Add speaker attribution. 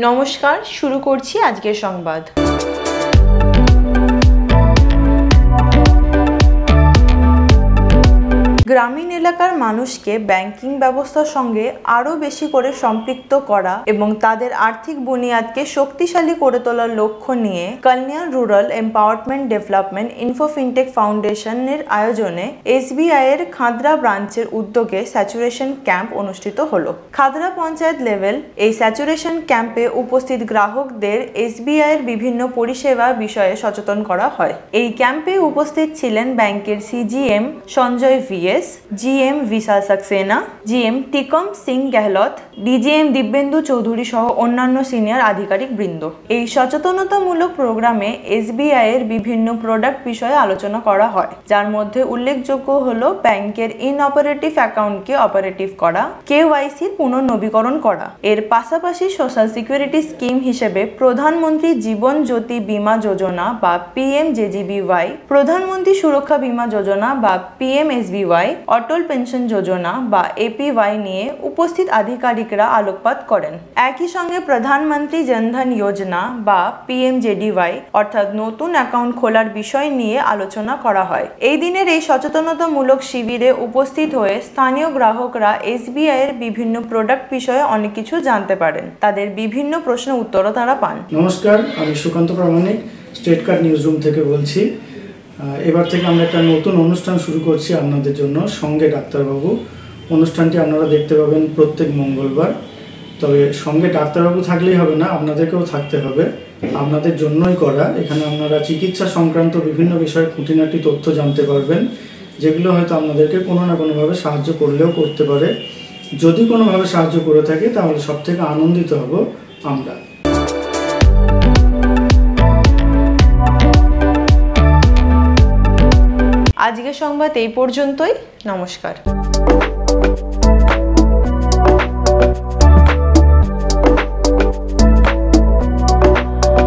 Speaker 1: নমস্কার, শুরু করছি আজকের সংবাদ। গ্রামীণ এলাকার মানুষকে ব্যাংকিং ব্যবস্থার সঙ্গে আরও বেশি করে সম্পৃক্ত করা এবং তাদের আর্থিক বুনিয়াদকে শক্তিশালী করে তোলার লক্ষ্য নিয়ে Kalyan rural empowerment development info fintech ফাউন্ডেশনের আয়োজনে এসবিআই এর খাদরা ব্রাঞ্চের উদ্যোগে স্যাচুরেশন ক্যাম্প অনুষ্ঠিত হলো। খাদরা পঞ্চায়েত লেভেল এই স্যাচুরেশন ক্যাম্পে উপস্থিত গ্রাহকদের এসবিআই এর বিভিন্ন পরিষেবা বিষয়ে সচেতন করা হয়। এই ক্যাম্পে উপস্থিত ছিলেন ব্যাংকের সিজিএম সঞ্জয় ভিএস, জিএম বিশাল সাক্সেনা, জিএম টিকম সিং গেহলত, ডিজিএম দিব্যেন্দু চৌধুরী সহ অন্যান্য সিনিয়র আধিকারিক বৃন্দ। এই সচেতনতামূলক প্রোগ্রামে এসবিআই এর বিভিন্ন প্রোডাক্ট বিষয়ে আলোচনা করা হয়, যার মধ্যে উল্লেখযোগ্য হলো ব্যাংকের ইনঅপারেটিভ অ্যাকাউন্টকে অপারেটিভ করা, কেওয়াইসির পুনর্নবীকরণ করা। এর পাশাপাশি সোশ্যাল সিকিউরিটি স্কিম হিসেবে প্রধানমন্ত্রী জীবন জ্যোতি বীমা যোজনা বা পিএমজেজিবিওয়াই, প্রধানমন্ত্রী সুরক্ষা বীমা যোজনা বা পিএমএসবিওয়াই, অটল পেনশন যোজনা বা এপিওয়াই নিয়ে উপস্থিত আধিকারিকরা আলোকপাত করেন। একই সঙ্গে প্রধানমন্ত্রী জনধন যোজনা বা পিএমজেডিওয়াই অর্থাৎ নতুন অ্যাকাউন্ট খোলার বিষয় নিয়ে আলোচনা করা হয়। এই দিনের এই সচেতনতামূলক শিবিরে উপস্থিত হয়ে স্থানীয় গ্রাহকরা এসবিআই এর বিভিন্ন প্রোডাক্ট বিষয়ে অনেক কিছু জানতে পারেন। তাদের বিভিন্ন প্রশ্নের উত্তরও তারা পান।
Speaker 2: নমস্কার, আমি সুকান্ত প্রামাণিক স্টেট কার্ড নিউজ রুম থেকে বলছি। এবার থেকে আমরা একটা নতুন অনুষ্ঠান শুরু করছি আপনাদের জন্য, সঙ্গে ডাক্তারবাবু। অনুষ্ঠানটি আপনারা দেখতে পাবেন প্রত্যেক মঙ্গলবার। তবে সঙ্গে ডাক্তারবাবু থাকলেই হবে না, আপনাদেরকেও থাকতে হবে। আপনাদের জন্যই করা। এখানে আপনারা চিকিৎসা সংক্রান্ত বিভিন্ন বিষয়ে খুঁটিনাটি তথ্য জানতে পারবেন, যেগুলো হয়তো আপনাদেরকে কোনো না কোনোভাবে সাহায্য করলেও করতে পারে। যদি কোনোভাবে সাহায্য করে থাকে তাহলে সব থেকে আনন্দিত হব আমরা।
Speaker 1: আজকের সংবাদ এই পর্যন্তই। নমস্কার।